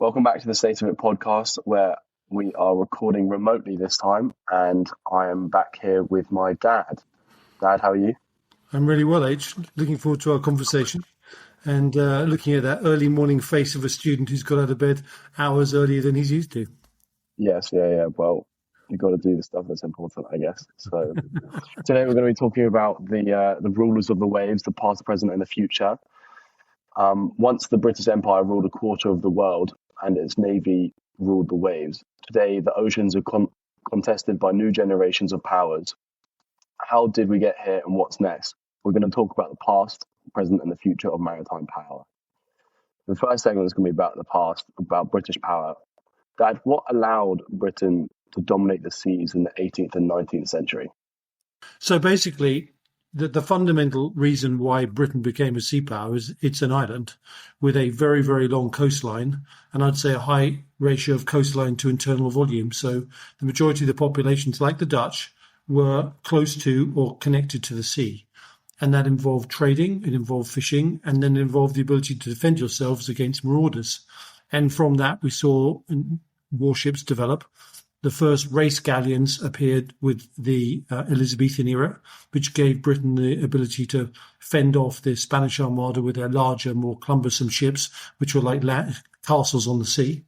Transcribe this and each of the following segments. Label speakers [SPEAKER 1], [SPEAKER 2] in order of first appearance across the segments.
[SPEAKER 1] Welcome back to the State of It podcast, where we are recording remotely this time, and I am back here with my dad. Dad, how are you?
[SPEAKER 2] I'm really well, H. Looking forward to our conversation and looking at that early morning face of a student who's got out of bed hours earlier than he's used to.
[SPEAKER 1] Yes, yeah. Well, you've got to do the stuff that's important, I guess. So today we're going to be talking about the rulers of the waves, the past, present, and the future. Once the British Empire ruled a quarter of the world and its navy ruled the waves, today the oceans are contested by new generations of powers. How did we get here and what's next? We're going to talk about the past, present, and the future of maritime power. The first segment is going to be about the past, about British power. Dad, what allowed Britain to dominate the seas in the 18th and 19th century?
[SPEAKER 2] So basically, the fundamental reason why Britain became a sea power is it's an island with a very, very long coastline, and I'd say a high ratio of coastline to internal volume. So the majority of the populations, like the Dutch, were close to or connected to the sea. And that involved trading, it involved fishing, and then it involved the ability to defend yourselves against marauders. And from that, we saw warships develop. The first race galleons appeared with the Elizabethan era, which gave Britain the ability to fend off the Spanish Armada with their larger, more cumbersome ships, which were like castles on the sea.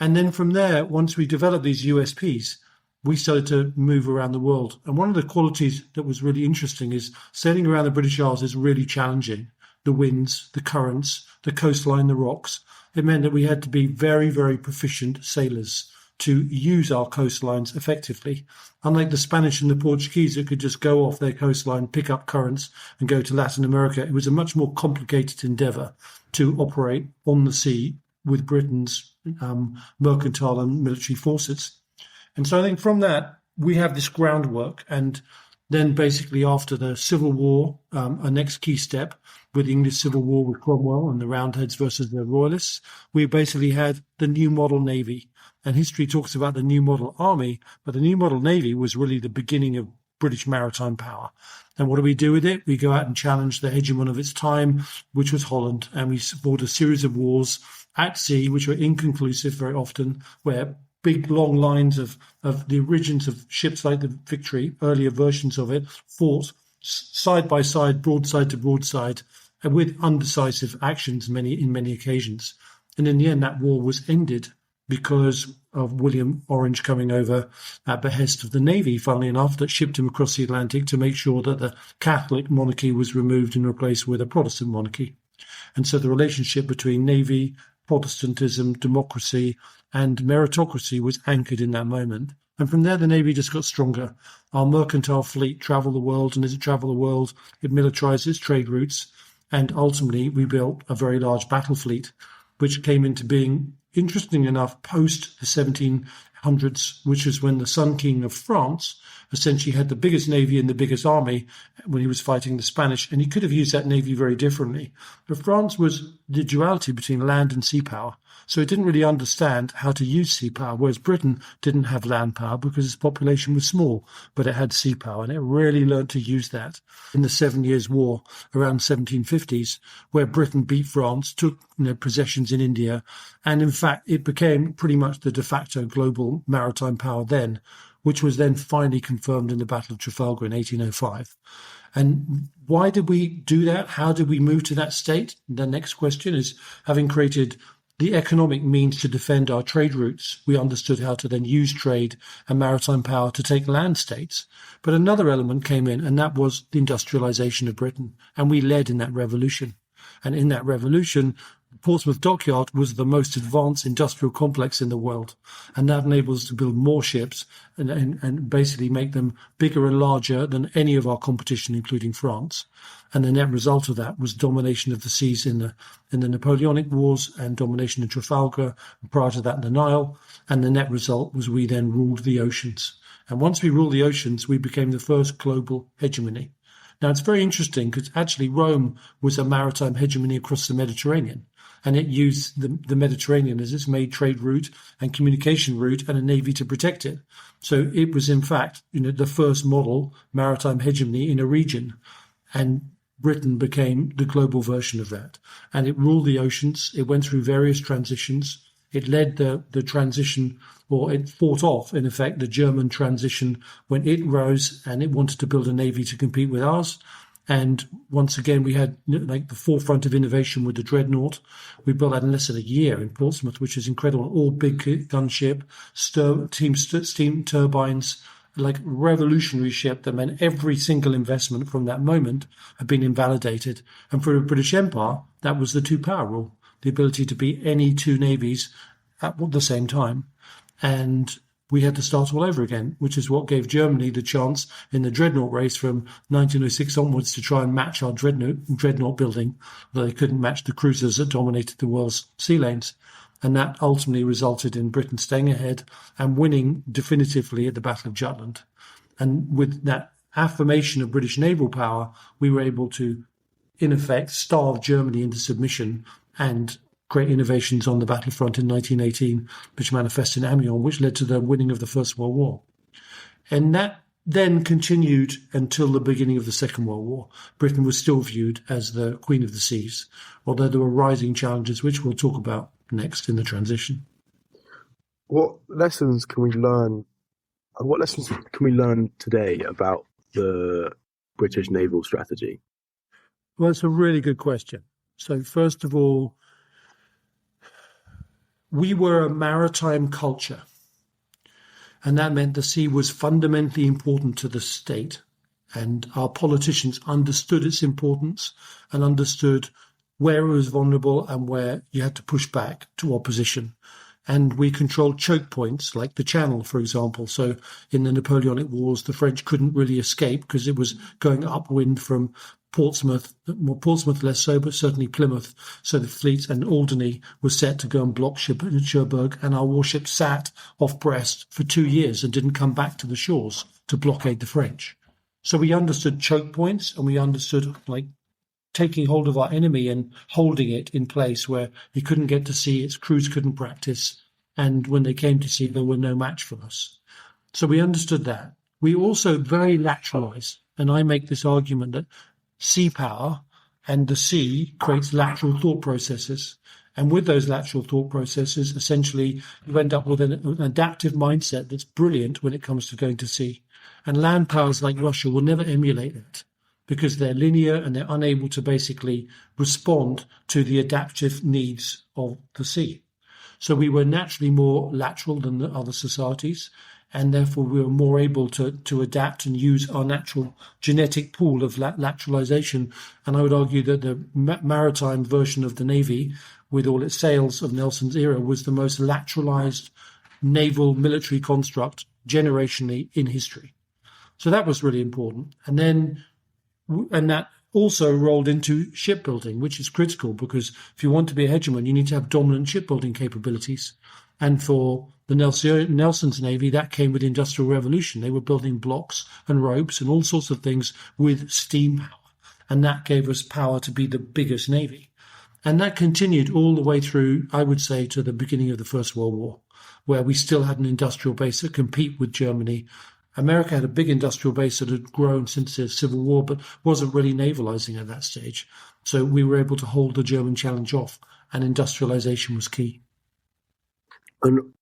[SPEAKER 2] And then from there, once we developed these USPs, we started to move around the world. And one of the qualities that was really interesting is sailing around the British Isles is really challenging. The winds, the currents, the coastline, the rocks. It meant that we had to be very, very proficient sailors to use our coastlines effectively. Unlike the Spanish and the Portuguese that could just go off their coastline, pick up currents and go to Latin America, it was a much more complicated endeavour to operate on the sea with Britain's mercantile and military forces. And so I think from that, we have this groundwork. And then basically after the Civil War, a next key step with the English Civil War with Cromwell and the Roundheads versus the Royalists, we basically had the new model navy. And history talks about the new model army, but the new model navy was really the beginning of British maritime power. And what do we do with it? We go out and challenge the hegemon of its time, which was Holland, and we fought a series of wars at sea, which were inconclusive very often, where big long lines of the origins of ships like the Victory, earlier versions of it, fought side by side, broadside to broadside, and with undecisive actions in many occasions. And in the end, that war was ended because of William Orange coming over at behest of the Navy, funnily enough, that shipped him across the Atlantic to make sure that the Catholic monarchy was removed and replaced with a Protestant monarchy. And so the relationship between Navy, Protestantism, democracy, and meritocracy was anchored in that moment. And from there, the Navy just got stronger. Our mercantile fleet traveled the world, and as it traveled the world, it militarized its trade routes. And ultimately, we built a very large battle fleet, which came into being, interesting enough, post the 1700s, which is when the Sun King of France essentially had the biggest navy and the biggest army when he was fighting the Spanish, and he could have used that navy very differently. But France was the duality between land and sea power, so it didn't really understand how to use sea power, whereas Britain didn't have land power because its population was small, but it had sea power, and it really learned to use that in the 7 Years' War around 1750s, where Britain beat France, took possessions in India, and in fact it became pretty much the de facto global maritime power then, which was then finally confirmed in the Battle of Trafalgar in 1805. And why did we do that? How did we move to that state? The next question is, having created the economic means to defend our trade routes, we understood how to then use trade and maritime power to take land states. But another element came in, and that was the industrialization of Britain. And we led in that revolution. And in that revolution, Portsmouth Dockyard was the most advanced industrial complex in the world. And that enabled us to build more ships and basically make them bigger and larger than any of our competition, including France. And the net result of that was domination of the seas in the Napoleonic Wars and domination in Trafalgar, and prior to that in the Nile. And the net result was we then ruled the oceans. And once we ruled the oceans, we became the first global hegemony. Now, it's very interesting because actually Rome was a maritime hegemony across the Mediterranean, and it used the Mediterranean as its main trade route and communication route and a navy to protect it. So it was, in fact, the first model maritime hegemony in a region, and Britain became the global version of that. And it ruled the oceans. It went through various transitions. It led the transition, or it fought off, in effect, the German transition when it rose and it wanted to build a navy to compete with ours. And once again, we had like the forefront of innovation with the dreadnought. We built that in less than a year in Portsmouth, which is incredible. All big gunship, steam turbines, like revolutionary ship that meant every single investment from that moment had been invalidated. And for the British Empire, that was the two-power rule, the ability to be any two navies at the same time. And we had to start all over again, which is what gave Germany the chance in the dreadnought race from 1906 onwards to try and match our dreadnought building, though they couldn't match the cruisers that dominated the world's sea lanes. And that ultimately resulted in Britain staying ahead and winning definitively at the Battle of Jutland. And with that affirmation of British naval power, we were able to, in effect, starve Germany into submission and create innovations on the battlefront in 1918, which manifested in Amiens, which led to the winning of the First World War. And that then continued until the beginning of the Second World War. Britain was still viewed as the Queen of the Seas, although there were rising challenges, which we'll talk about next in the transition.
[SPEAKER 1] What lessons can we learn? What lessons can we learn today about the British naval strategy?
[SPEAKER 2] Well, it's a really good question. So first of all, we were a maritime culture, and that meant the sea was fundamentally important to the state, and our politicians understood its importance and understood where it was vulnerable and where you had to push back to opposition. And we controlled choke points like the Channel, for example. So in the Napoleonic Wars, the French couldn't really escape because it was going upwind from Portsmouth, well, Portsmouth less so, but certainly Plymouth. So the fleet and Alderney was set to go and block Cherbourg, and our warship sat off Brest for 2 years and didn't come back to the shores to blockade the French. So we understood choke points, and we understood like taking hold of our enemy and holding it in place where he couldn't get to sea, its crews couldn't practice, and when they came to sea, there were no match for us. So we understood that. We also very lateralized, and I make this argument that sea power and the sea creates lateral thought processes. And with those lateral thought processes, essentially, you end up with an adaptive mindset that's brilliant when it comes to going to sea. And land powers like Russia will never emulate it because they're linear and they're unable to basically respond to the adaptive needs of the sea. So we were naturally more lateral than the other societies, and therefore we were more able to adapt and use our natural genetic pool of lateralization. And I would argue that the maritime version of the Navy, with all its sails of Nelson's era, was the most lateralized naval military construct generationally in history. So that was really important. And that also rolled into shipbuilding, which is critical because if you want to be a hegemon, you need to have dominant shipbuilding capabilities. And for the Nelson's Navy, that came with the Industrial Revolution. They were building blocks and ropes and all sorts of things with steam power. And that gave us power to be the biggest Navy. And that continued all the way through, I would say, to the beginning of the First World War, where we still had an industrial base that compete with Germany. America had a big industrial base that had grown since the Civil War, but wasn't really navalizing at that stage. So we were able to hold the German challenge off, and industrialization was key.
[SPEAKER 1] And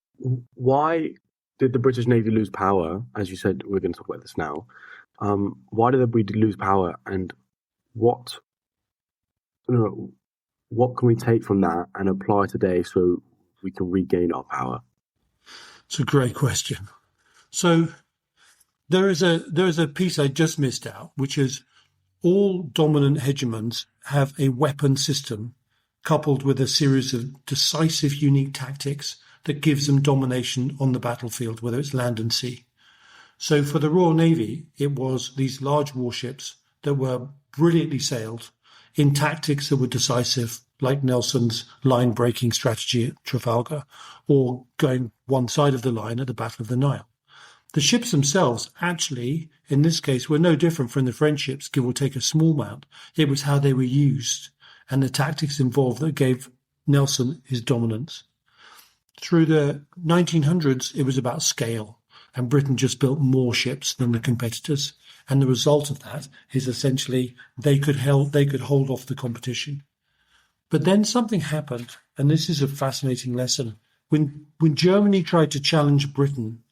[SPEAKER 1] why did the British Navy lose power? As you said, we're going to talk about this now. Why did we lose power, and what can we take from that and apply today so we can regain our power?
[SPEAKER 2] It's a great question. So there is a piece I just missed out, which is all dominant hegemons have a weapon system coupled with a series of decisive, unique tactics that gives them domination on the battlefield, whether it's land and sea. So for the Royal Navy, it was these large warships that were brilliantly sailed in tactics that were decisive, like Nelson's line-breaking strategy at Trafalgar, or going one side of the line at the Battle of the Nile. The ships themselves, actually, in this case, were no different from the French ships, give or take a small amount. It was how they were used and the tactics involved that gave Nelson his dominance. Through the 1900s, it was about scale, and Britain just built more ships than the competitors. And the result of that is essentially they could hold off the competition. But then something happened, and this is a fascinating lesson, when Germany tried to challenge Britain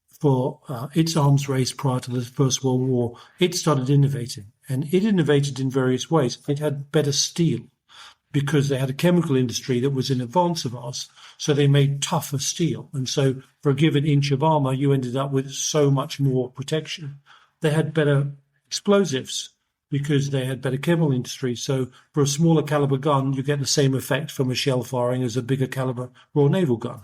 [SPEAKER 2] for its arms race prior to the First World War, it started innovating. And it innovated in various ways. It had better steel because they had a chemical industry that was in advance of ours. So they made tougher steel. And so for a given inch of armor, you ended up with so much more protection. They had better explosives because they had better chemical industry. So for a smaller caliber gun, you get the same effect from a shell firing as a bigger caliber Royal Naval gun.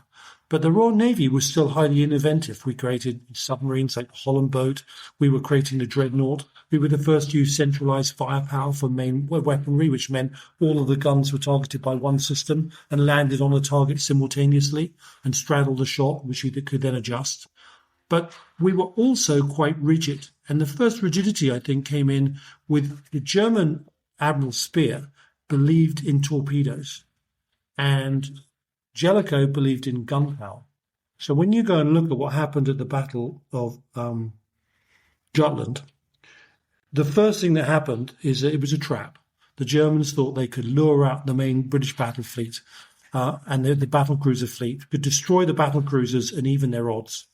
[SPEAKER 2] But the Royal Navy was still highly innovative. We created submarines like the Holland boat. We were creating the Dreadnought. We were the first to use centralized firepower for main weaponry, which meant all of the guns were targeted by one system and landed on a target simultaneously and straddled the shot, which you could then adjust. But we were also quite rigid. And the first rigidity, I think, came in with the German Admiral Speer believed in torpedoes. And Jellicoe believed in gunpowder. So when you go and look at what happened at the Battle of Jutland, the first thing that happened is that it was a trap. The Germans thought they could lure out the main British battle fleet and the battle cruiser fleet, could destroy the battle cruisers and even their odds.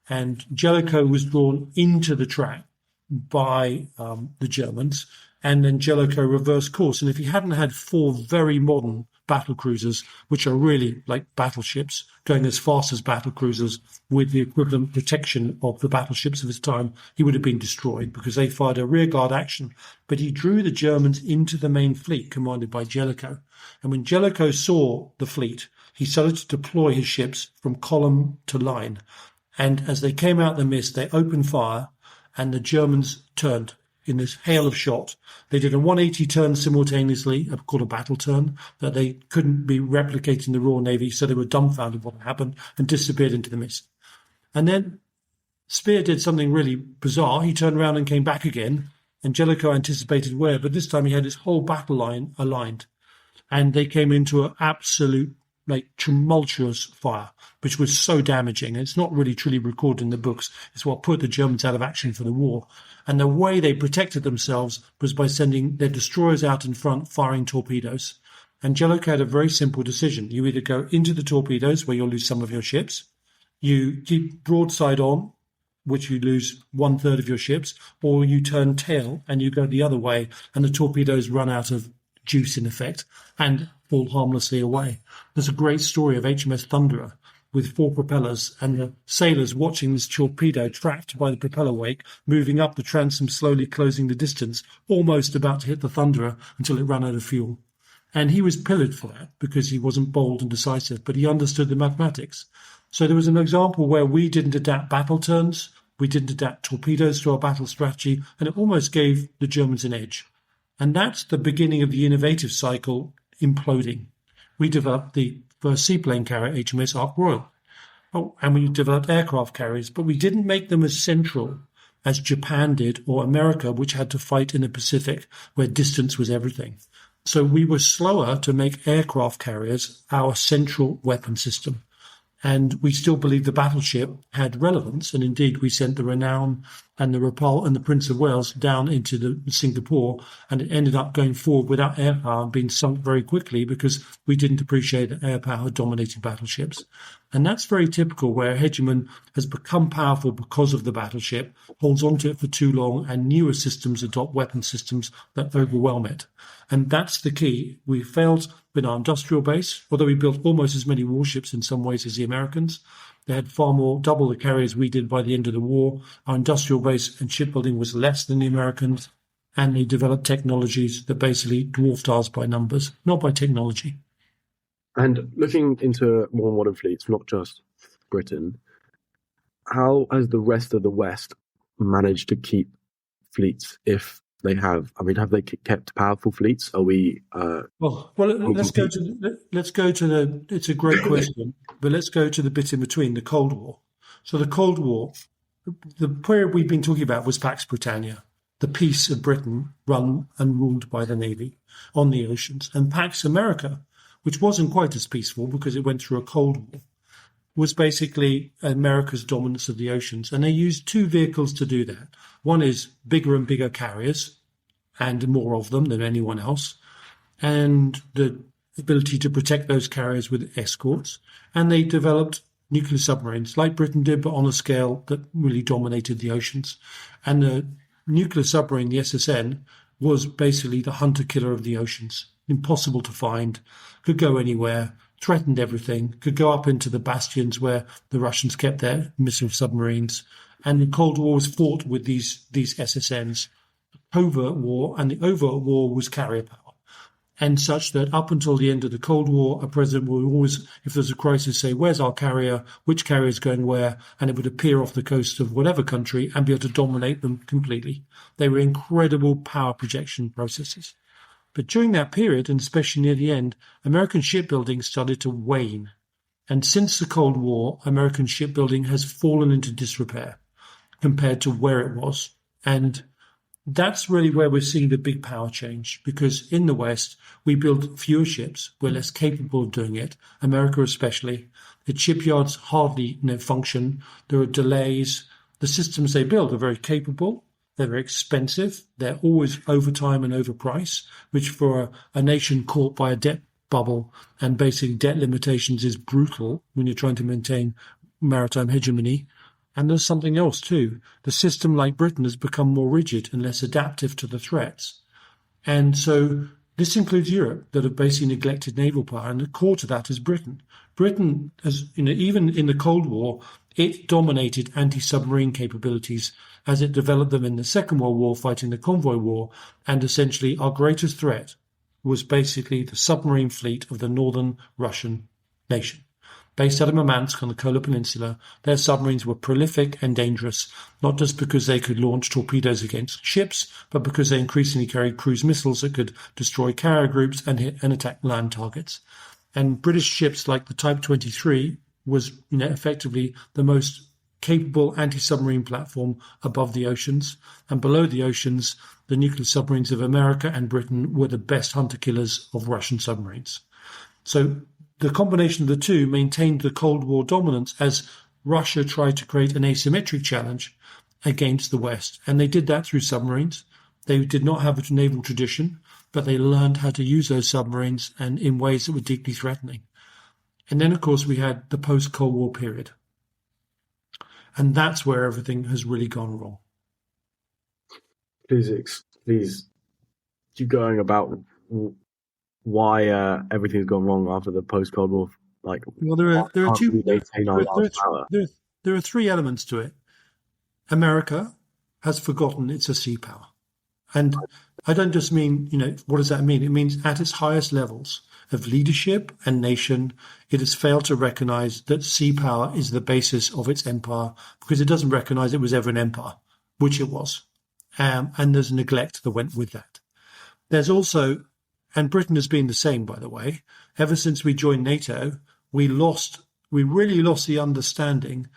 [SPEAKER 2] And Jellicoe was drawn into the trap by the Germans, and then Jellicoe reversed course. And if he hadn't had 4 very modern battle cruisers, which are really like battleships, going as fast as battle cruisers with the equivalent protection of the battleships of his time, he would have been destroyed because they fired a rearguard action. But he drew the Germans into the main fleet commanded by Jellicoe. And when Jellicoe saw the fleet, he started to deploy his ships from column to line. And as they came out the mist, they opened fire and the Germans turned in this hail of shot. They did a 180 turn simultaneously, called a battle turn, that they couldn't be replicated in the Royal Navy, so they were dumbfounded what happened and disappeared into the mist. And then Speer did something really bizarre. He turned around and came back again, and Jellicoe anticipated where, but this time he had his whole battle line aligned. And they came into an absolute, tumultuous fire, which was so damaging. It's not really truly recorded in the books. It's what put the Germans out of action for the war. And the way they protected themselves was by sending their destroyers out in front, firing torpedoes. And Jellicoe had a very simple decision. You either go into the torpedoes, where you'll lose some of your ships. You keep broadside on, which you lose 1/3 of your ships, or you turn tail and you go the other way, and the torpedoes run out of juice, in effect, and fall harmlessly away. There's a great story of HMS Thunderer with 4 propellers and the sailors watching this torpedo trapped by the propeller wake, moving up the transom, slowly closing the distance, almost about to hit the Thunderer until it ran out of fuel. And he was pillared for that because he wasn't bold and decisive, but he understood the mathematics. So there was an example where we didn't adapt battle turns, we didn't adapt torpedoes to our battle strategy, and it almost gave the Germans an edge. And that's the beginning of the innovative cycle imploding. We developed the first seaplane carrier, HMS Ark Royal. And we developed aircraft carriers, but we didn't make them as central as Japan did or America, which had to fight in the Pacific, where distance was everything. So we were slower to make aircraft carriers our central weapon system. And we still believed the battleship had relevance. And indeed, we sent the Renown and the Rapal and the Prince of Wales down into the Singapore, and it ended up going forward without air power and being sunk very quickly because we didn't appreciate that air power dominated battleships. And that's very typical, where a hegemon has become powerful because of the battleship, holds onto it for too long, and newer systems adopt weapon systems that overwhelm it. And that's the key. We failed with our industrial base, although we built almost as many warships in some ways as the Americans. They had far more, double the carriers we did by the end of the war. Our industrial base and shipbuilding was less than the Americans, and they developed technologies that basically dwarfed ours by numbers, not by technology.
[SPEAKER 1] And looking into more modern fleets, not just Britain, how has the rest of the West managed to keep fleets if they have? I mean, have they kept powerful fleets? Are we?
[SPEAKER 2] Let's go to the. It's a great question, but let's go to the bit in between, the Cold War. So the Cold War, the period we've been talking about was Pax Britannia, the peace of Britain run and ruled by the Navy on the oceans, and Pax America, which wasn't quite as peaceful because it went through a Cold War, was basically America's dominance of the oceans. And they used 2 vehicles to do that. One is bigger and bigger carriers, and more of them than anyone else. And the ability to protect those carriers with escorts, and they developed nuclear submarines like Britain did, but on a scale that really dominated the oceans. And the nuclear submarine, the SSN, was basically the hunter-killer of the oceans. Impossible to find, could go anywhere, threatened everything, could go up into the bastions where the Russians kept their missile submarines. And the Cold War was fought with these SSNs. Covert war, and the overt war was carrier power. And such that up until the end of the Cold War, a president would always, if there's a crisis, say, where's our carrier, which carrier is going where, and it would appear off the coast of whatever country and be able to dominate them completely. They were incredible power projection processes. But during that period, and especially near the end, American shipbuilding started to wane. And since the Cold War, American shipbuilding has fallen into disrepair compared to where it was. And that's really where we're seeing the big power change, because in the West, we build fewer ships. We're less capable of doing it, America especially. The shipyards hardly function. There are delays. The systems they build are very capable. They're very expensive. They're always overtime and overpriced, which for a nation caught by a debt bubble and basic debt limitations is brutal when you're trying to maintain maritime hegemony. And there's something else too. The system, like Britain, has become more rigid and less adaptive to the threats. And so this includes Europe, that have basically neglected naval power. And the core to that is Britain. Britain, has, even in the Cold War, it dominated anti-submarine capabilities as it developed them in the Second World War, fighting the convoy war. And essentially, our greatest threat was basically the submarine fleet of the northern Russian nation. Based out of Murmansk on the Kola Peninsula, their submarines were prolific and dangerous, not just because they could launch torpedoes against ships, but because they increasingly carried cruise missiles that could destroy carrier groups and hit and attack land targets. And British ships like the Type 23 was, effectively the most capable anti-submarine platform above the oceans. And below the oceans, the nuclear submarines of America and Britain were the best hunter-killers of Russian submarines. So the combination of the two maintained the Cold War dominance as Russia tried to create an asymmetric challenge against the West. And they did that through submarines. They did not have a naval tradition, but they learned how to use those submarines and in ways that were deeply threatening. And then, of course, we had the post-Cold War period. And that's where everything has really gone wrong.
[SPEAKER 1] Please keep going about why everything's gone wrong after the post-Cold War.
[SPEAKER 2] Well, there are three elements to it. America has forgotten it's a sea power. And I don't just mean, what does that mean? It means at its highest levels of leadership and nation, it has failed to recognize that sea power is the basis of its empire, because it doesn't recognize it was ever an empire, which it was. And there's neglect that went with that. There's also, and Britain has been the same, by the way, ever since we joined NATO, we really lost the understanding,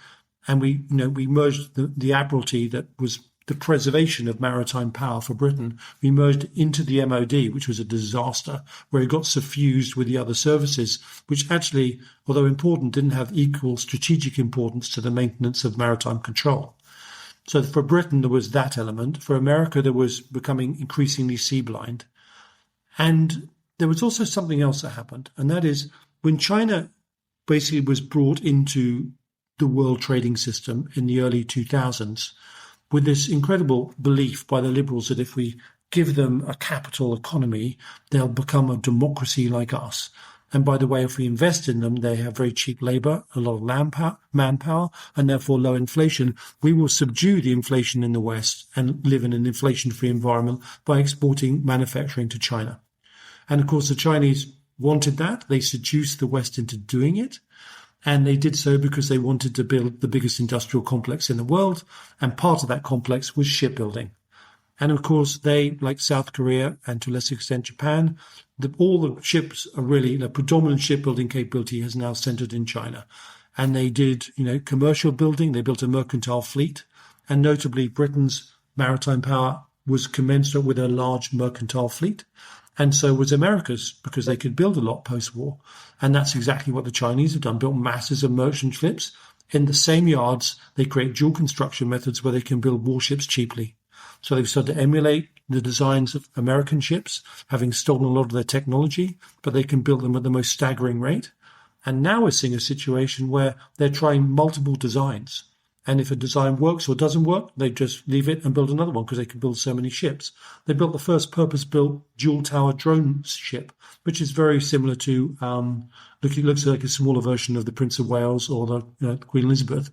[SPEAKER 2] and we merged the admiralty that was the preservation of maritime power for Britain. We merged into the MOD, which was a disaster, where it got suffused with the other services, which actually, although important, didn't have equal strategic importance to the maintenance of maritime control. So for Britain, there was that element. For America, there was becoming increasingly sea blind. And there was also something else that happened, and that is when China basically was brought into the world trading system in the early 2000s, with this incredible belief by the liberals that if we give them a capital economy, they'll become a democracy like us. And by the way, if we invest in them, they have very cheap labor, a lot of manpower, and therefore low inflation. We will subdue the inflation in the West and live in an inflation-free environment by exporting manufacturing to China. And of course, the Chinese wanted that. They seduced the West into doing it. And they did so because they wanted to build the biggest industrial complex in the world. And part of that complex was shipbuilding. And of course, they, like South Korea and to a lesser extent Japan, all the ships are really, the predominant shipbuilding capability has now centered in China. And they did, commercial building. They built a mercantile fleet. And notably, Britain's maritime power was commensurate with a large mercantile fleet. And so was America's, because they could build a lot post-war. And that's exactly what the Chinese have done, built masses of merchant ships. In the same yards, they create dual construction methods where they can build warships cheaply. So they've started to emulate the designs of American ships, having stolen a lot of their technology, but they can build them at the most staggering rate. And now we're seeing a situation where they're trying multiple designs. And if a design works or doesn't work, they just leave it and build another one because they can build so many ships. They built the first purpose-built dual-tower drone ship, which is very similar to, it looks like a smaller version of the Prince of Wales or the Queen Elizabeth.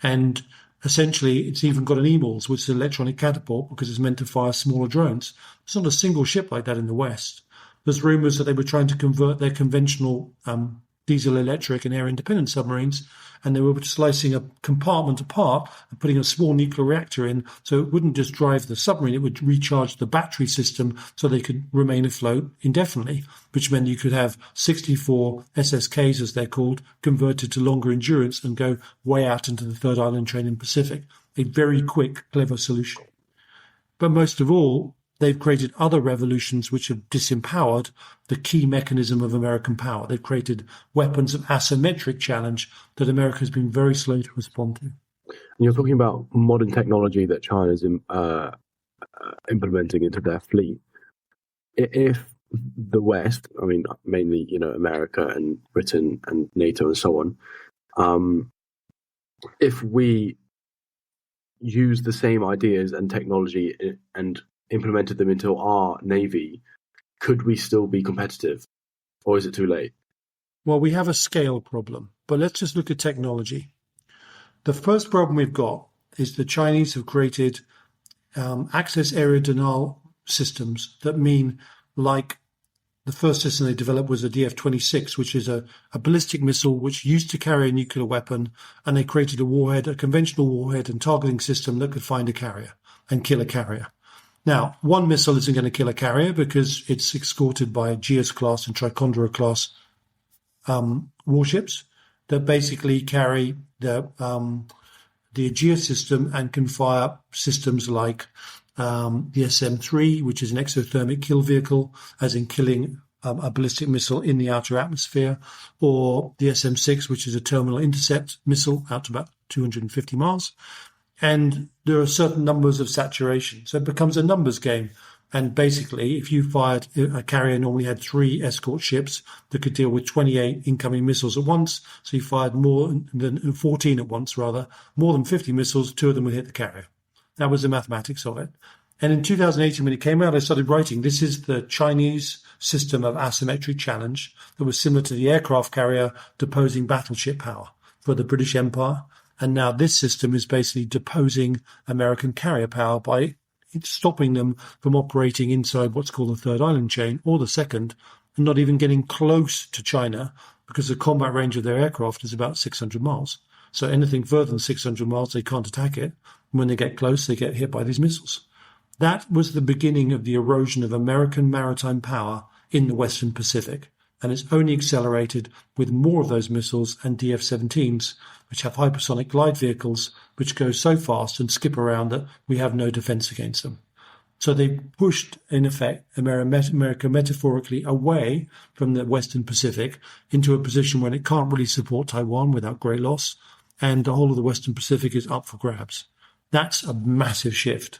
[SPEAKER 2] And essentially, it's even got an EMALS, which is an electronic catapult, because it's meant to fire smaller drones. There's not a single ship like that in the West. There's rumours that they were trying to convert their conventional diesel electric and air independent submarines, and they were slicing a compartment apart and putting a small nuclear reactor in, so it wouldn't just drive the submarine, it would recharge the battery system so they could remain afloat indefinitely, which meant you could have 64 SSKs, as they're called, converted to longer endurance and go way out into the Third Island Chain in Pacific. A very quick, clever solution. But most of all, they've created other revolutions which have disempowered the key mechanism of American power. They've created weapons of asymmetric challenge that America has been very slow to respond to.
[SPEAKER 1] And you're talking about modern technology that China's implementing into their fleet. If the West, I mean, mainly, America and Britain and NATO and so on, if we use the same ideas and technology and implemented them into our navy, could we still be competitive, or is it too late?
[SPEAKER 2] Well, we have a scale problem, but let's just look at technology. The first problem we've got is the Chinese have created access area denial systems that mean, like, the first system they developed was a DF-26, which is a ballistic missile which used to carry a nuclear weapon, and they created a warhead, a conventional warhead and targeting system that could find a carrier and kill a carrier. Now, one missile isn't going to kill a carrier because it's escorted by Geas-class and Trichondra-class warships that basically carry the Aegis system and can fire systems like the SM-3, which is an exothermic kill vehicle, as in killing a ballistic missile in the outer atmosphere, or the SM-6, which is a terminal intercept missile out to about 250 miles. And there are certain numbers of saturation. So it becomes a numbers game. And basically, if you fired, a carrier normally had 3 escort ships that could deal with 28 incoming missiles at once. So you fired more than 14 at once, rather, more than 50 missiles, 2 of them would hit the carrier. That was the mathematics of it. And in 2018, when it came out, I started writing, this is the Chinese system of asymmetric challenge that was similar to the aircraft carrier deposing battleship power for the British Empire. And now this system is basically deposing American carrier power by stopping them from operating inside what's called the Third Island Chain or the Second, and not even getting close to China because the combat range of their aircraft is about 600 miles. So anything further than 600 miles, they can't attack it. And when they get close, they get hit by these missiles. That was the beginning of the erosion of American maritime power in the Western Pacific. And it's only accelerated with more of those missiles and DF-17s, which have hypersonic glide vehicles, which go so fast and skip around that we have no defense against them. So they pushed, in effect, America metaphorically away from the Western Pacific into a position when it can't really support Taiwan without great loss, and the whole of the Western Pacific is up for grabs. That's a massive shift.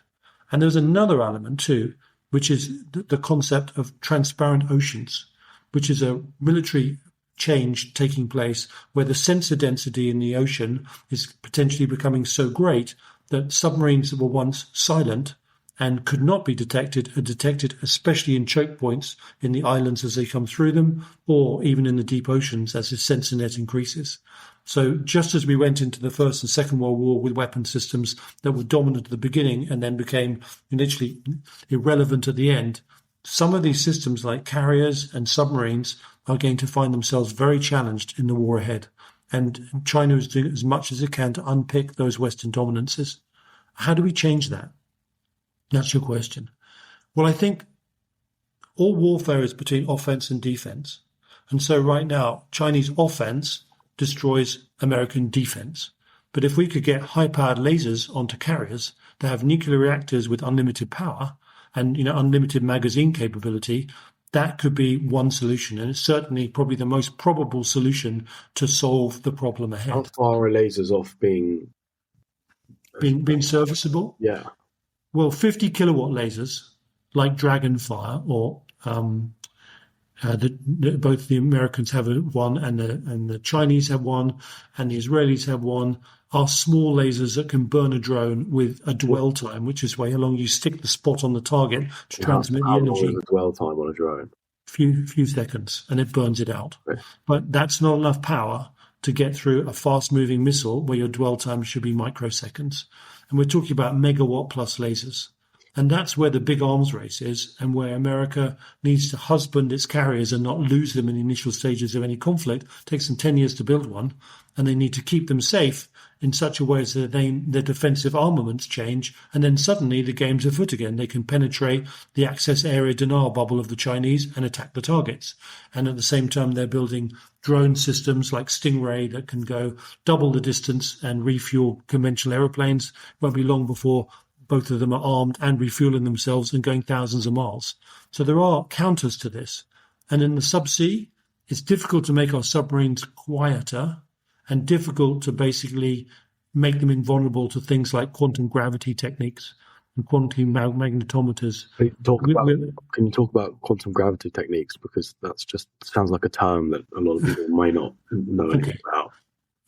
[SPEAKER 2] And there's another element too, which is the concept of transparent oceans, which is a military change taking place where the sensor density in the ocean is potentially becoming so great that submarines that were once silent and could not be detected are detected, especially in choke points in the islands as they come through them, or even in the deep oceans as the sensor net increases. So just as we went into the First and Second World War with weapon systems that were dominant at the beginning and then became literally irrelevant at the end, some of these systems like carriers and submarines are going to find themselves very challenged in the war ahead. And China is doing as much as it can to unpick those Western dominances. How do we change that? That's your question. Well, I think all warfare is between offense and defense. And so right now, Chinese offense destroys American defense. But if we could get high-powered lasers onto carriers that have nuclear reactors with unlimited power and unlimited magazine capability, that could be one solution. And it's certainly probably the most probable solution to solve the problem ahead.
[SPEAKER 1] How far are lasers off being
[SPEAKER 2] serviceable?
[SPEAKER 1] Yeah.
[SPEAKER 2] Well, 50 kilowatt lasers like Dragonfire, or both the Americans have one, and the Chinese have one, and the Israelis have one, are small lasers that can burn a drone with a dwell time, which is how long you stick the spot on the target to transmit the energy.
[SPEAKER 3] How long is the dwell time on a drone?
[SPEAKER 2] Few seconds, and it burns it out.
[SPEAKER 3] Right.
[SPEAKER 2] But that's not enough power to get through a fast-moving missile where your dwell time should be microseconds. And we're talking about megawatt plus lasers. And that's where the big arms race is, and where America needs to husband its carriers and not lose them in the initial stages of any conflict. It takes them 10 years to build one, and they need to keep them safe in such a way as that their defensive armaments change, and then suddenly the game's afoot again. They can penetrate the access area denial bubble of the Chinese and attack the targets. And at the same time, they're building drone systems like Stingray that can go double the distance and refuel conventional aeroplanes. It won't be long before both of them are armed and refueling themselves and going thousands of miles. So there are counters to this. And in the subsea, it's difficult to make our submarines quieter and difficult to basically make them invulnerable to things like quantum gravity techniques and quantum magnetometers.
[SPEAKER 3] Can you talk about quantum gravity techniques? Because that's just sounds like a term that a lot of people may not know anything about.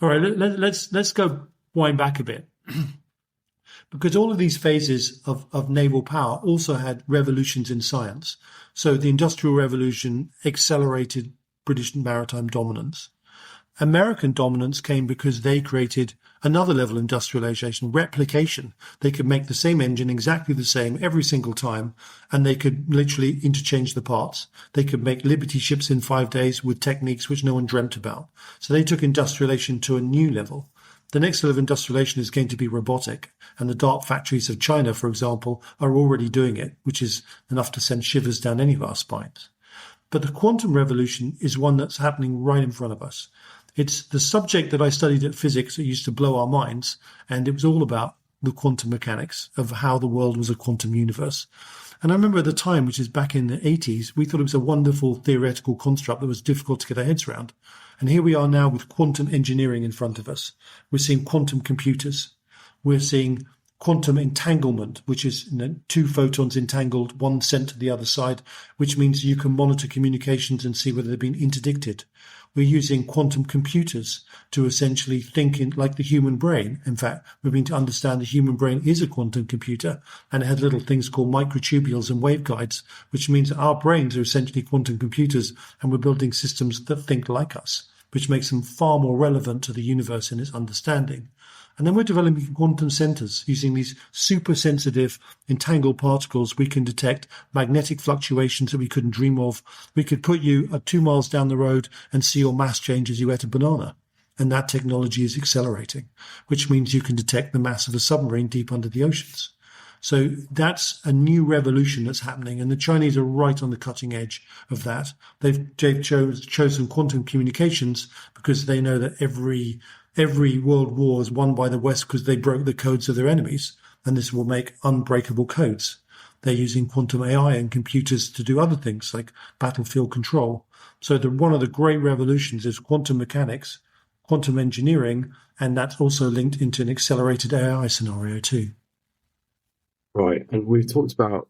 [SPEAKER 2] All right, let's go wind back a bit. Because all of these phases of naval power also had revolutions in science. So the Industrial Revolution accelerated British maritime dominance. American dominance came because they created another level of industrialization, replication. They could make the same engine exactly the same every single time, and they could literally interchange the parts. They could make Liberty ships in 5 days with techniques which no one dreamt about. So they took industrialization to a new level. The next level of industrialization is going to be robotic, and the dark factories of China, for example, are already doing it, which is enough to send shivers down any of our spines. But the quantum revolution is one that's happening right in front of us. It's the subject that I studied at physics that used to blow our minds, and it was all about the quantum mechanics of how the world was a quantum universe. And I remember at the time, which is back in the 80s, we thought it was a wonderful theoretical construct that was difficult to get our heads around. And here we are now with quantum engineering in front of us. We're seeing quantum computers. We're seeing quantum entanglement, which is two photons entangled, one sent to the other side, which means you can monitor communications and see whether they've been interdicted. We're using quantum computers to essentially think like the human brain. In fact, we're beginning to understand the human brain is a quantum computer, and it has little things called microtubules and waveguides, which means that our brains are essentially quantum computers, and we're building systems that think like us, which makes them far more relevant to the universe in its understanding. And then we're developing quantum centers using these super sensitive entangled particles. We can detect magnetic fluctuations that we couldn't dream of. We could put you 2 miles down the road and see your mass change as you ate a banana. And that technology is accelerating, which means you can detect the mass of a submarine deep under the oceans. So that's a new revolution that's happening, and the Chinese are right on the cutting edge of that. They've chosen quantum communications because they know that every world war is won by the West because they broke the codes of their enemies, and this will make unbreakable codes. They're using quantum AI and computers to do other things like battlefield control. So one of the great revolutions is quantum mechanics, quantum engineering, and that's also linked into an accelerated AI scenario too.
[SPEAKER 3] Right, and we've talked about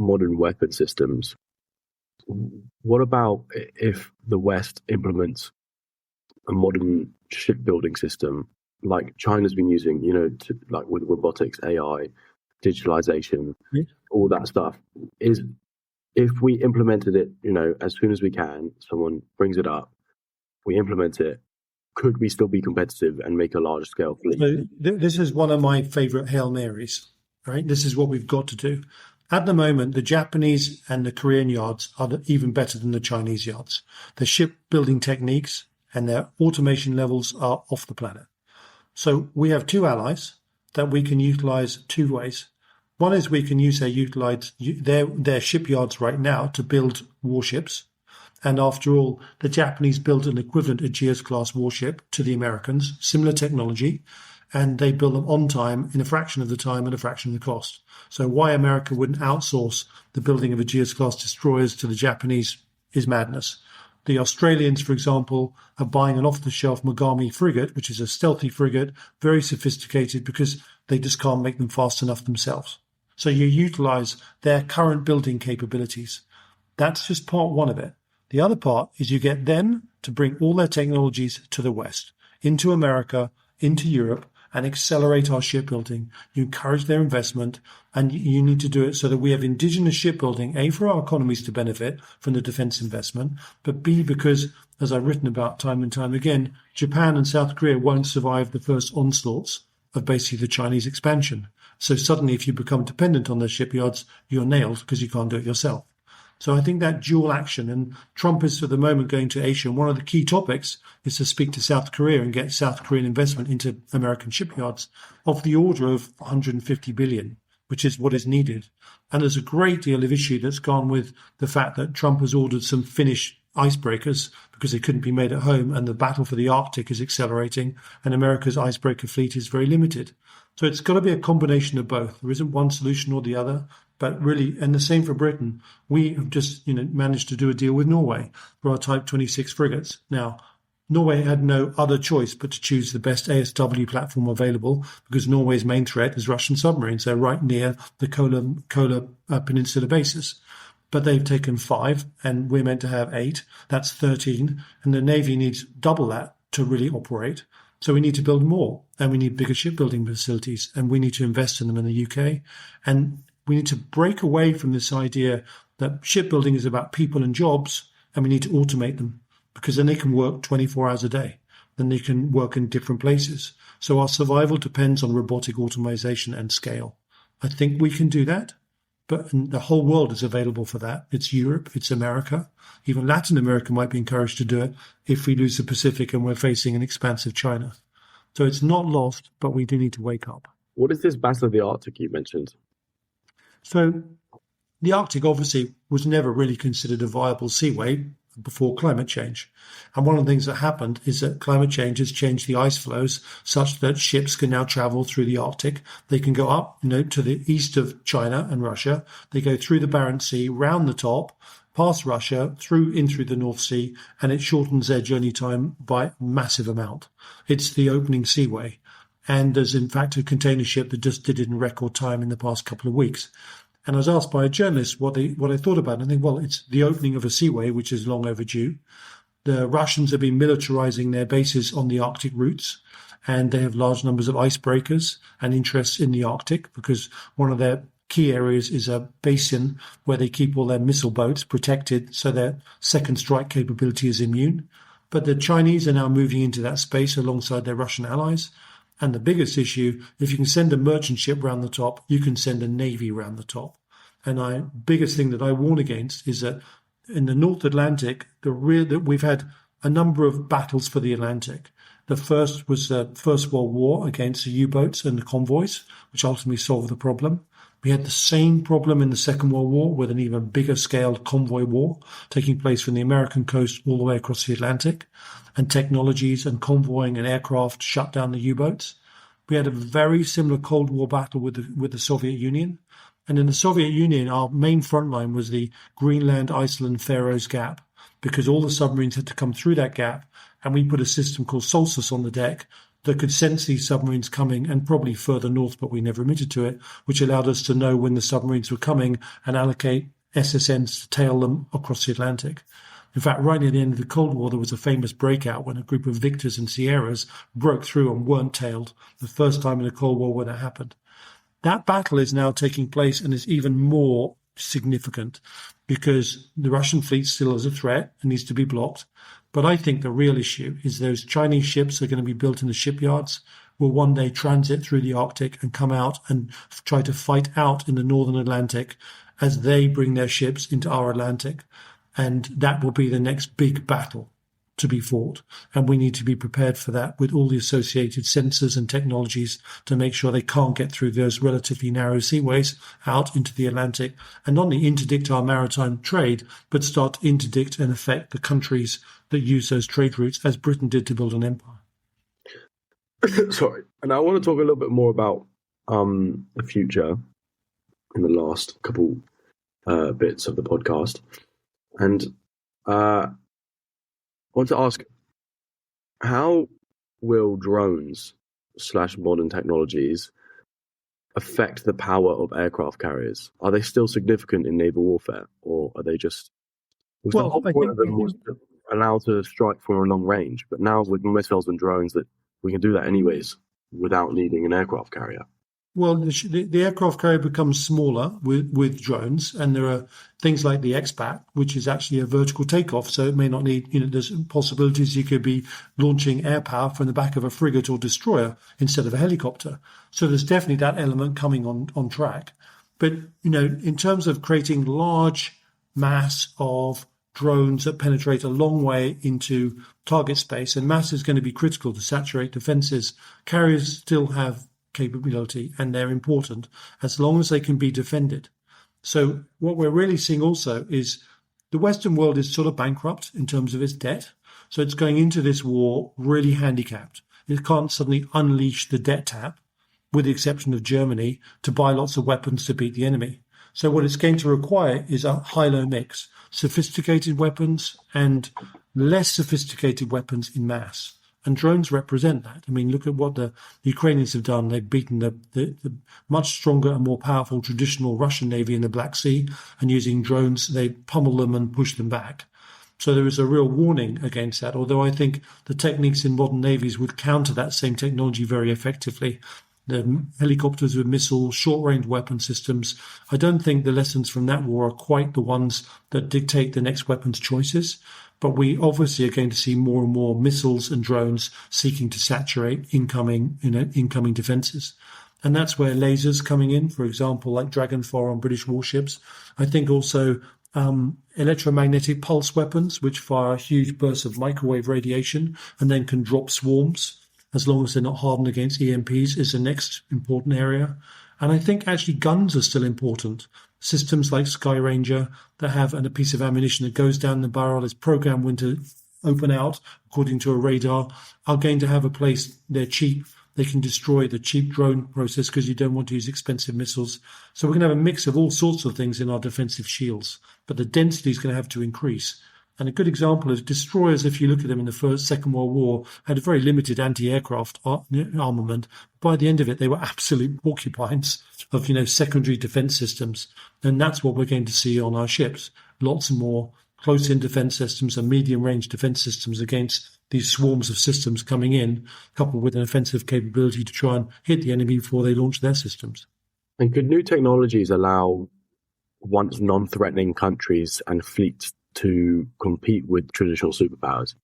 [SPEAKER 3] modern weapon systems. What about if the West implements a modern shipbuilding system like China's been using, like with robotics, AI, digitalization, all that stuff? Is if we implemented it, as soon as we can, someone brings it up, we implement it, could we still be competitive and make a large scale fleet?
[SPEAKER 2] So this is one of my favorite Hail Marys, right? This is what we've got to do. At the moment, the Japanese and the Korean yards are even better than the Chinese yards. The shipbuilding techniques and their automation levels are off the planet. So we have two allies that we can utilize two ways. One is we can utilize their shipyards right now to build warships. And after all, the Japanese built an equivalent Aegis-class warship to the Americans, similar technology, and they build them on time in a fraction of the time and a fraction of the cost. So why America wouldn't outsource the building of Aegis-class destroyers to the Japanese is madness. The Australians, for example, are buying an off-the-shelf Mogami frigate, which is a stealthy frigate, very sophisticated, because They just can't make them fast enough themselves. So you utilize their current building capabilities. That's just part one of it. The other part is you get them to bring all their technologies to the West, into America, into Europe, and accelerate our shipbuilding. You encourage their investment, and you need to do it so that we have indigenous shipbuilding, A, for our economies to benefit from the defense investment, but B, because, as I've written about time and time again, Japan and South Korea won't survive the first onslaughts of basically the Chinese expansion. So suddenly, if you become dependent on those shipyards, you're nailed because you can't do it yourself. So I think that dual action, and Trump is at the moment going to Asia, and one of the key topics is to speak to South Korea and get South Korean investment into American shipyards of the order of 150 billion, which is what is needed. And there's a great deal of issue that's gone with the fact that Trump has ordered some Finnish icebreakers because they couldn't be made at home, and the battle for the Arctic is accelerating, and America's icebreaker fleet is very limited. So it's got to be a combination of both. There isn't one solution or the other. But really, and the same for Britain, we have just managed to do a deal with Norway for our Type 26 frigates. Now, Norway had no other choice but to choose the best ASW platform available because Norway's main threat is Russian submarines. They're right near the Kola Peninsula bases. But they've taken 5, and we're meant to have 8. That's 13. And the Navy needs double that to really operate. So we need to build more, and we need bigger shipbuilding facilities, and we need to invest in them in the UK. And we need to break away from this idea that shipbuilding is about people and jobs, and we need to automate them because then they can work 24 hours a day. Then they can work in different places. So our survival depends on robotic automation and scale. I think we can do that, but the whole world is available for that. It's Europe, it's America. Even Latin America might be encouraged to do it if we lose the Pacific and we're facing an expansive China. So it's not lost, but we do need to wake up.
[SPEAKER 3] What is this Battle of the Arctic you mentioned?
[SPEAKER 2] So the Arctic obviously was never really considered a viable seaway before climate change. And one of the things that happened is that climate change has changed the ice flows such that ships can now travel through the Arctic. They can go up, to the east of China and Russia. They go through the Barents Sea, round the top, past Russia, through the North Sea, and it shortens their journey time by a massive amount. It's the opening seaway. And there's, in fact, a container ship that just did it in record time in the past couple of weeks. And I was asked by a journalist what I thought about it. And I think, well, it's the opening of a seaway, which is long overdue. The Russians have been militarizing their bases on the Arctic routes, and they have large numbers of icebreakers and interests in the Arctic because one of their key areas is a basin where they keep all their missile boats protected so their second strike capability is immune. But the Chinese are now moving into that space alongside their Russian allies. And the biggest issue, if you can send a merchant ship round the top, you can send a navy round the top. And the biggest thing that I warn against is that in the North Atlantic, that we've had a number of battles for the Atlantic. The first was the First World War against the U-boats and the convoys, which ultimately solved the problem. We had the same problem in the Second World War with an even bigger scaled convoy war taking place from the American coast all the way across the Atlantic. And technologies and convoying and aircraft shut down the U-boats. We had a very similar Cold War battle with the Soviet Union. And in the Soviet Union, our main front line was the Greenland, Iceland, Faroes Gap, because all the submarines had to come through that gap. And we put a system called Solstice on the deck that could sense these submarines coming and probably further north, but we never admitted to it, which allowed us to know when the submarines were coming and allocate SSNs to tail them across the Atlantic. In fact, right near the end of the Cold War, there was a famous breakout when a group of Victors and Sierras broke through and weren't tailed. The first time in the Cold War when that happened. That battle is now taking place and is even more significant because the Russian fleet still is a threat and needs to be blocked. But I think the real issue is those Chinese ships are going to be built in the shipyards will one day transit through the Arctic and come out and try to fight out in the Northern Atlantic as they bring their ships into our Atlantic. And that will be the next big battle to be fought. And we need to be prepared for that with all the associated sensors and technologies to make sure they can't get through those relatively narrow seaways out into the Atlantic and not only interdict our maritime trade, but start to interdict and affect the countries that use those trade routes as Britain did to build an empire.
[SPEAKER 3] Sorry. And I want to talk a little bit more about the future in the last couple bits of the podcast. And I want to ask, how will drones / modern technologies affect the power of aircraft carriers? Are they still significant in naval warfare, or are they just? Because the
[SPEAKER 2] Well,
[SPEAKER 3] whole
[SPEAKER 2] I
[SPEAKER 3] point
[SPEAKER 2] think
[SPEAKER 3] of them was to allow to strike from a long range, but now with missiles and drones, that we can do that anyways without needing an aircraft carrier.
[SPEAKER 2] well, the aircraft carrier becomes smaller with drones, and there are things like the XPAT, which is actually a vertical takeoff, so it may not need, there's possibilities you could be launching air power from the back of a frigate or destroyer instead of a helicopter. So there's definitely that element coming on track. But, in terms of creating large mass of drones that penetrate a long way into target space, and mass is going to be critical to saturate defenses, carriers still have capability, and they're important as long as they can be defended. So what we're really seeing also is the Western world is sort of bankrupt in terms of its debt. So it's going into this war really handicapped. It can't suddenly unleash the debt tap, with the exception of Germany, to buy lots of weapons to beat the enemy. So what it's going to require is a high-low mix, sophisticated weapons and less sophisticated weapons in mass. And drones represent that. I mean, look at what the Ukrainians have done. They've beaten the much stronger and more powerful traditional Russian Navy in the Black Sea, and using drones, they pummel them and push them back. So there is a real warning against that, although I think the techniques in modern navies would counter that same technology very effectively. The helicopters with missiles, short-range weapon systems. I don't think the lessons from that war are quite the ones that dictate the next weapons choices. But we obviously are going to see more and more missiles and drones seeking to saturate incoming defences. And that's where lasers coming in, for example, like Dragonfire on British warships. I think also electromagnetic pulse weapons, which fire huge bursts of microwave radiation and then can drop swarms, as long as they're not hardened against EMPs, is the next important area. And I think actually guns are still important. Systems like Sky Ranger that have a piece of ammunition that goes down the barrel, is programmed when to open out according to a radar, are going to have a place. They're cheap. They can destroy the cheap drone process because you don't want to use expensive missiles. So we're going to have a mix of all sorts of things in our defensive shields, but the density is going to have to increase. And a good example is destroyers, if you look at them in the Second World War, had a very limited anti-aircraft armament. By the end of it, they were absolute porcupines of, secondary defense systems. And that's what we're going to see on our ships. Lots more close-in defense systems and medium-range defense systems against these swarms of systems coming in, coupled with an offensive capability to try and hit the enemy before they launch their systems.
[SPEAKER 3] And could new technologies allow once non-threatening countries and fleets to compete with traditional superpowers?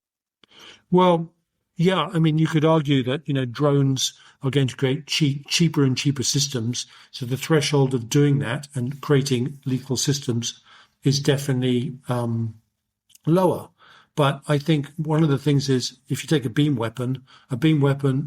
[SPEAKER 2] Well, yeah, I mean, you could argue that, drones are going to create cheaper and cheaper systems. So the threshold of doing that and creating lethal systems is definitely lower. But I think one of the things is, if you take a beam weapon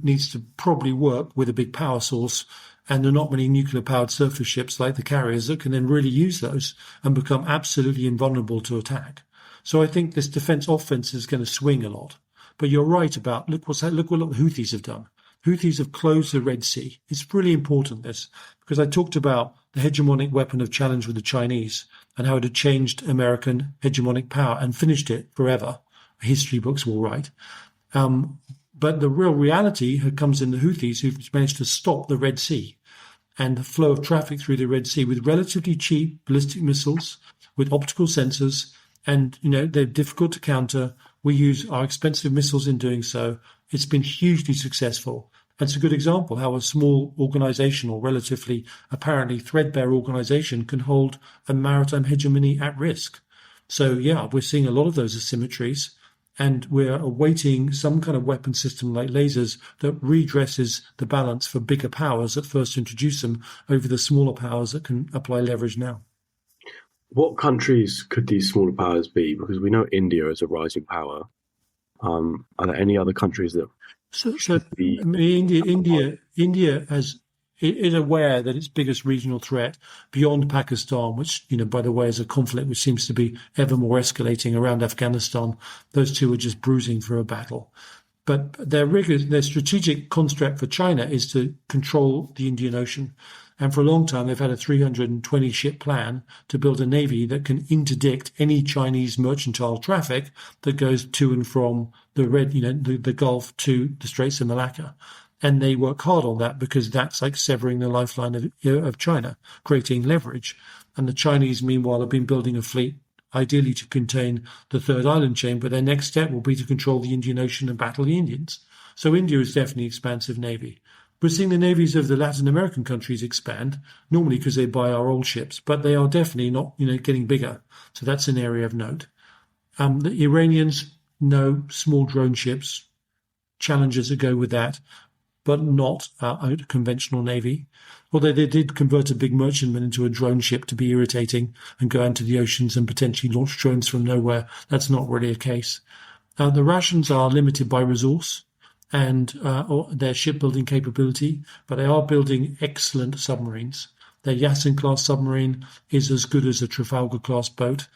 [SPEAKER 2] needs to probably work with a big power source. And there are not many nuclear-powered surface ships like the carriers that can then really use those and become absolutely invulnerable to attack. So I think this defense offense is going to swing a lot. But you're right about, look what the Houthis have done. Houthis have closed the Red Sea. It's really important, this, because I talked about the hegemonic weapon of challenge with the Chinese and how it had changed American hegemonic power and finished it forever. History books will write. But the real reality comes in the Houthis, who've managed to stop the Red Sea and the flow of traffic through the Red Sea with relatively cheap ballistic missiles, with optical sensors, and they're difficult to counter. We use our expensive missiles in doing so. It's been hugely successful. It's a good example how a small organization, or relatively apparently threadbare organization, can hold a maritime hegemony at risk. So yeah, we're seeing a lot of those asymmetries. And we're awaiting some kind of weapon system like lasers that redresses the balance for bigger powers that first introduce them over the smaller powers that can apply leverage now.
[SPEAKER 3] What countries could these smaller powers be? Because we know India is a rising power. Are there any other countries that?
[SPEAKER 2] India is aware that its biggest regional threat beyond Pakistan, which, by the way, is a conflict which seems to be ever more escalating around Afghanistan. Those two are just bruising for a battle. But their strategic construct for China is to control the Indian Ocean. And for a long time, they've had a 320-ship plan to build a navy that can interdict any Chinese mercantile traffic that goes to and from the the Gulf to the Straits of Malacca. And they work hard on that because that's like severing the lifeline of China, creating leverage. And the Chinese, meanwhile, have been building a fleet ideally to contain the third island chain, but their next step will be to control the Indian Ocean and battle the Indians. So India is definitely an expansive navy. We're seeing the navies of the Latin American countries expand, normally because they buy our old ships, but they are definitely not, getting bigger. So that's an area of note. The Iranians, no small drone ships, challengers that go with that, but not a conventional navy. Although they did convert a big merchantman into a drone ship to be irritating and go into the oceans and potentially launch drones from nowhere. That's not really a case. The Russians are limited by resource and or their shipbuilding capability, but they are building excellent submarines. Their Yasin-class submarine is as good as a Trafalgar-class boat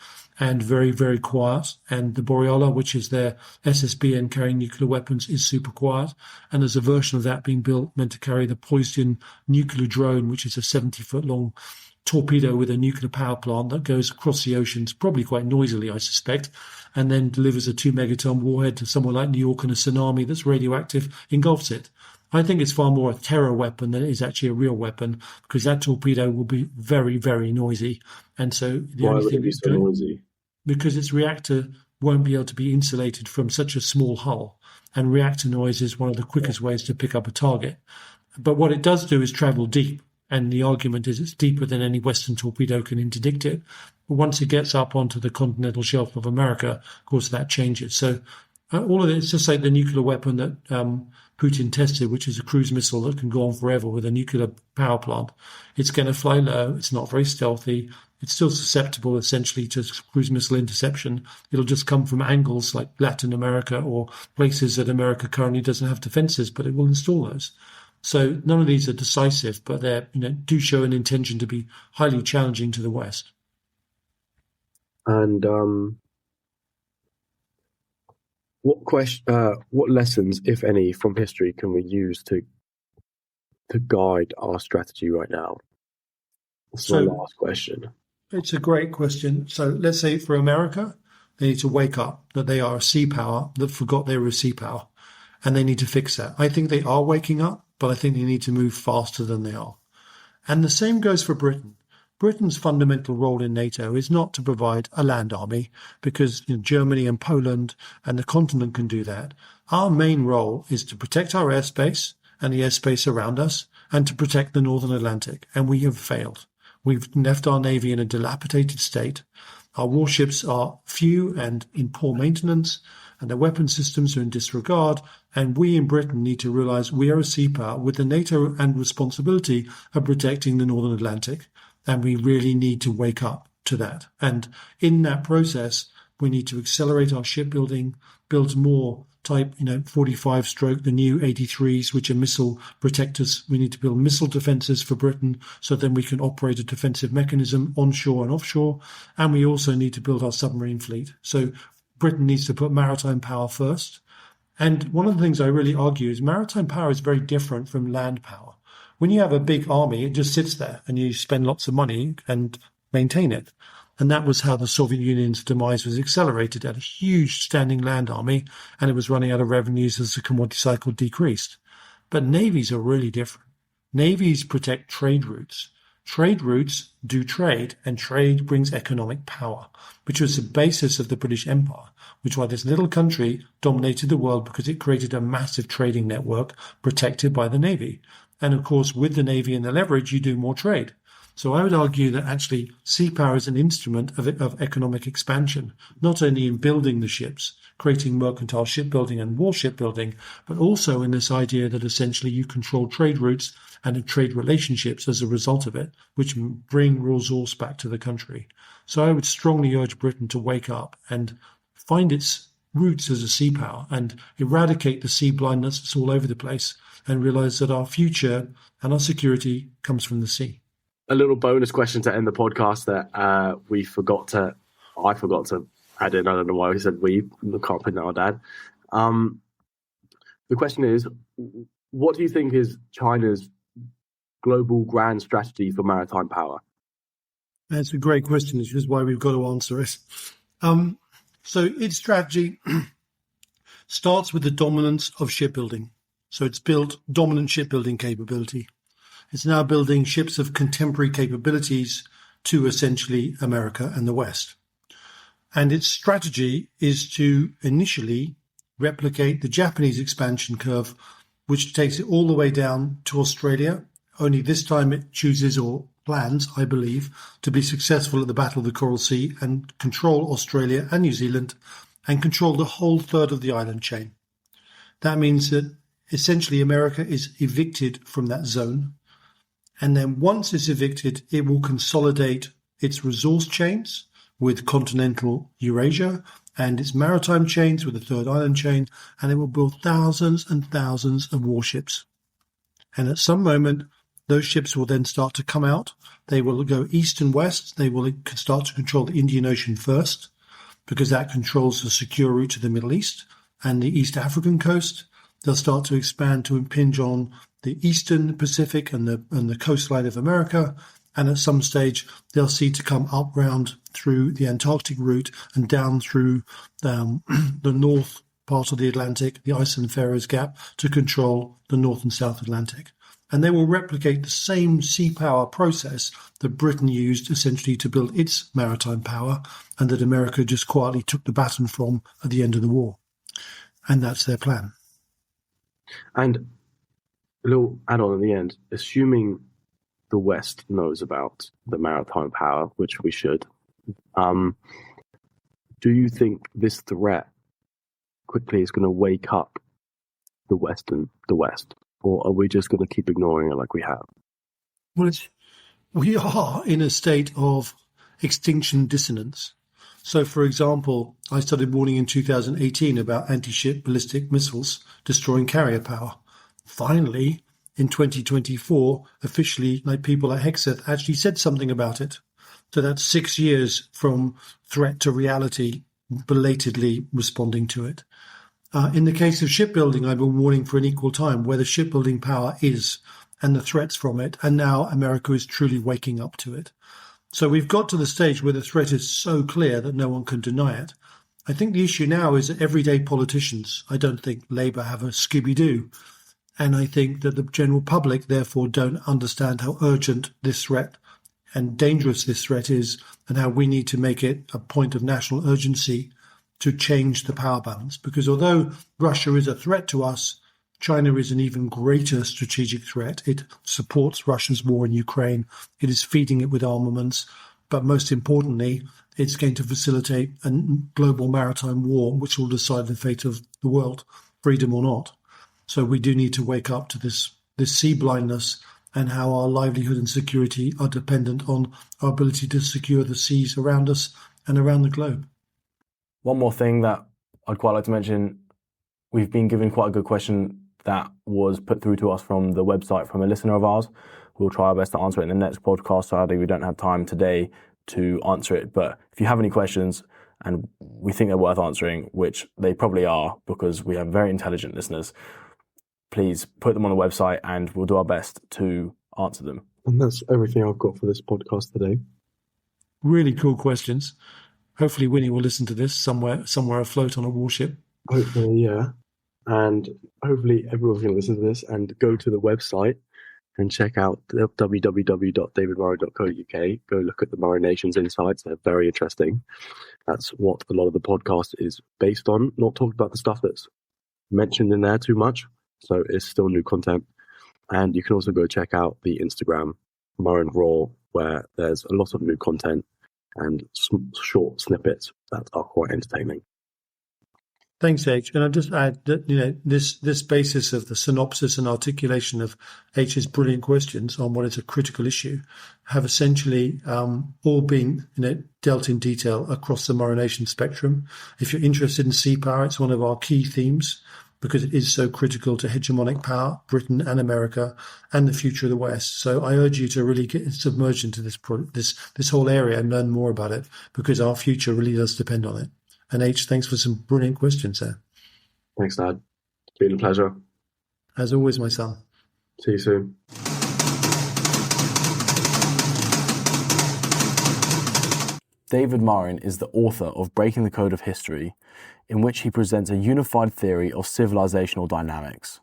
[SPEAKER 2] and very, very quiet. And the Borealis, which is their SSBN carrying nuclear weapons, is super quiet. And there's a version of that being built meant to carry the Poisson nuclear drone, which is a 70-foot-long torpedo with a nuclear power plant that goes across the oceans, probably quite noisily, I suspect, and then delivers a 2-megaton warhead to somewhere like New York, and a tsunami that's radioactive engulfs it. I think it's far more a terror weapon than it is actually a real weapon, because that torpedo will be very, very noisy. And so
[SPEAKER 3] why would it be so noisy?
[SPEAKER 2] Because its reactor won't be able to be insulated from such a small hull. And reactor noise is one of the quickest ways to pick up a target. But what it does do is travel deep. And the argument is it's deeper than any Western torpedo can interdict it. But once it gets up onto the continental shelf of America, of course, that changes. So all of it, it's just like the nuclear weapon that Putin tested, which is a cruise missile that can go on forever with a nuclear power plant. It's going to fly low. It's not very stealthy. It's still susceptible, essentially, to cruise missile interception. It'll just come from angles like Latin America or places that America currently doesn't have defenses, but it will install those. So none of these are decisive, but they do show an intention to be highly challenging to the West.
[SPEAKER 3] And what lessons, if any, from history can we use to guide our strategy right now? That's my last question.
[SPEAKER 2] It's a great question. So let's say for America, they need to wake up that they are a sea power that forgot they were a sea power, and they need to fix that. I think they are waking up, but I think they need to move faster than they are. And the same goes for Britain. Britain's fundamental role in NATO is not to provide a land army, because Germany and Poland and the continent can do that. Our main role is to protect our airspace and the airspace around us, and to protect the Northern Atlantic. And we have failed. We've left our navy in a dilapidated state. Our warships are few and in poor maintenance, and their weapon systems are in disregard. And we in Britain need to realize we are a sea power with the NATO and responsibility of protecting the Northern Atlantic. And we really need to wake up to that. And in that process, we need to accelerate our shipbuilding, build more type, 45 stroke, the new 83s, which are missile protectors. We need to build missile defenses for Britain, so then we can operate a defensive mechanism onshore and offshore. And we also need to build our submarine fleet. So Britain needs to put maritime power first. And one of the things I really argue is maritime power is very different from land power. When you have a big army, it just sits there and you spend lots of money and maintain it. And that was how the Soviet Union's demise was accelerated. It had a huge standing land army, and it was running out of revenues as the commodity cycle decreased. But navies are really different. Navies protect trade routes. Trade routes do trade, and trade brings economic power, which was the basis of the British Empire, which was why this little country dominated the world, because it created a massive trading network protected by the navy. And of course, with the navy and the leverage, you do more trade. So I would argue that actually sea power is an instrument of economic expansion, not only in building the ships, creating mercantile shipbuilding and war shipbuilding, but also in this idea that essentially you control trade routes and trade relationships as a result of it, which bring resource back to the country. So I would strongly urge Britain to wake up and find its roots as a sea power and eradicate the sea blindness that's all over the place, and realize that our future and our security comes from the sea.
[SPEAKER 3] A little bonus question to end the podcast that I forgot to add in. I don't know why we said we can't put it on our dad. The question is, what do you think is China's global grand strategy for maritime power?
[SPEAKER 2] That's a great question, which is why we've got to answer it. So its strategy starts with the dominance of shipbuilding. So it's built dominant shipbuilding capability. It's now building ships of contemporary capabilities to essentially America and the West. And its strategy is to initially replicate the Japanese expansion curve, which takes it all the way down to Australia. Only this time it chooses or plans, I believe, to be successful at the Battle of the Coral Sea and control Australia and New Zealand and control the whole third of the island chain. That means that essentially America is evicted from that zone. And then once it's evicted, it will consolidate its resource chains with continental Eurasia and its maritime chains with the third island chain, and it will build thousands and thousands of warships. And at some moment, those ships will then start to come out. They will go east and west. They will start to control the Indian Ocean first, because that controls the secure route to the Middle East and the East African coast. They'll start to expand to impinge on the Eastern Pacific and the coastline of America. And at some stage, they'll see to come up round through the Antarctic route and down through the north part of the Atlantic, the Iceland Faroes Gap, to control the North and South Atlantic. And they will replicate the same sea power process that Britain used essentially to build its maritime power and that America just quietly took the baton from at the end of the war. And that's their plan.
[SPEAKER 3] And a little add-on at the end, assuming the West knows about the maritime power, which we should, do you think this threat quickly is going to wake up the West, or are we just going to keep ignoring it like we have?
[SPEAKER 2] Well, we are in a state of extinction dissonance. So, for example, I started warning in 2018 about anti-ship ballistic missiles destroying carrier power. Finally, in 2024, officially, like people at Hexeth actually said something about it. So that's 6 years from threat to reality, belatedly responding to it. In the case of shipbuilding, I've been warning for an equal time where the shipbuilding power is and the threats from it. And now America is truly waking up to it. So we've got to the stage where the threat is so clear that no one can deny it. I think the issue now is that everyday politicians, I don't think Labour have a Scooby-Doo. And I think that the general public, therefore, don't understand how urgent this threat and dangerous this threat is and how we need to make it a point of national urgency to change the power balance. Because although Russia is a threat to us, China is an even greater strategic threat. It supports Russia's war in Ukraine. It is feeding it with armaments. But most importantly, it's going to facilitate a global maritime war, which will decide the fate of the world, freedom or not. So we do need to wake up to this sea blindness and how our livelihood and security are dependent on our ability to secure the seas around us and around the globe.
[SPEAKER 4] One more thing that I'd quite like to mention, we've been given quite a good question that was put through to us from the website from a listener of ours. We'll try our best to answer it in the next podcast. Sadly, we don't have time today to answer it. But if you have any questions and we think they're worth answering, which they probably are because we have very intelligent listeners, please put them on the website and we'll do our best to answer them.
[SPEAKER 3] And that's everything I've got for this podcast today.
[SPEAKER 2] Really cool questions. Hopefully Winnie will listen to this somewhere afloat on a warship.
[SPEAKER 3] Hopefully, yeah. And hopefully everyone's going to listen to this and go to the website and check out www.davidmurrin.co.uk. Go look at the Murrin Nations Insights. They're very interesting. That's what a lot of the podcast is based on. Not talking about the stuff that's mentioned in there too much. So it's still new content. And you can also go check out the Instagram, Murrin Raw, where there's a lot of new content and short snippets that are quite entertaining.
[SPEAKER 2] Thanks, H. And I'll just add that, this basis of the synopsis and articulation of H's brilliant questions on what is a critical issue have essentially all been dealt in detail across the Murrin Nation spectrum. If you're interested in sea power, it's one of our key themes because it is so critical to hegemonic power, Britain and America, and the future of the West. So I urge you to really get submerged into this whole area and learn more about it because our future really does depend on it. And H, thanks for some brilliant questions there.
[SPEAKER 3] Thanks, Dad. It's been a pleasure.
[SPEAKER 2] As always, my son.
[SPEAKER 3] See you soon.
[SPEAKER 4] David Murrin is the author of Breaking the Code of History, in which he presents a unified theory of civilizational dynamics.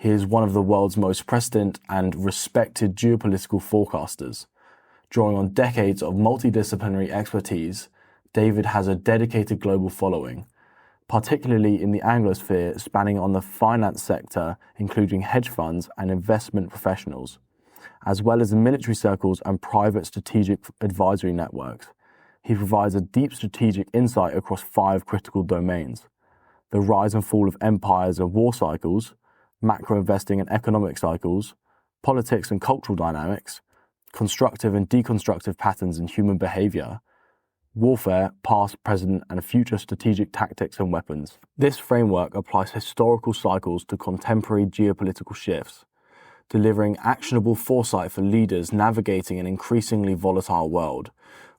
[SPEAKER 4] He is one of the world's most prescient and respected geopolitical forecasters. Drawing on decades of multidisciplinary expertise, David has a dedicated global following, particularly in the Anglosphere, spanning on the finance sector, including hedge funds and investment professionals, as well as in military circles and private strategic advisory networks. He provides a deep strategic insight across 5 critical domains: the rise and fall of empires and war cycles, macro investing and economic cycles, politics and cultural dynamics, constructive and deconstructive patterns in human behavior, warfare, past, present, and future strategic tactics and weapons. This framework applies historical cycles to contemporary geopolitical shifts, delivering actionable foresight for leaders navigating an increasingly volatile world,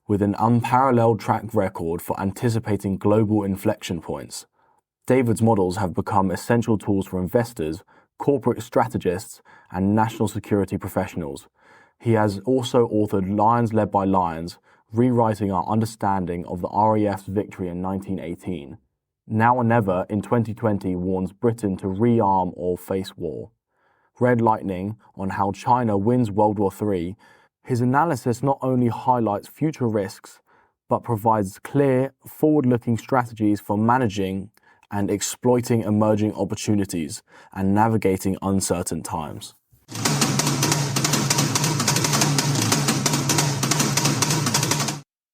[SPEAKER 4] with an unparalleled track record for anticipating global inflection points. David's models have become essential tools for investors, corporate strategists, and national security professionals. He has also authored Lions Led by Lions, rewriting our understanding of the RAF's victory in 1918. Now or Never in 2020 warns Britain to rearm or face war. Red Lightning on how China wins World War III. His analysis not only highlights future risks, but provides clear, forward-looking strategies for managing and exploiting emerging opportunities and navigating uncertain times.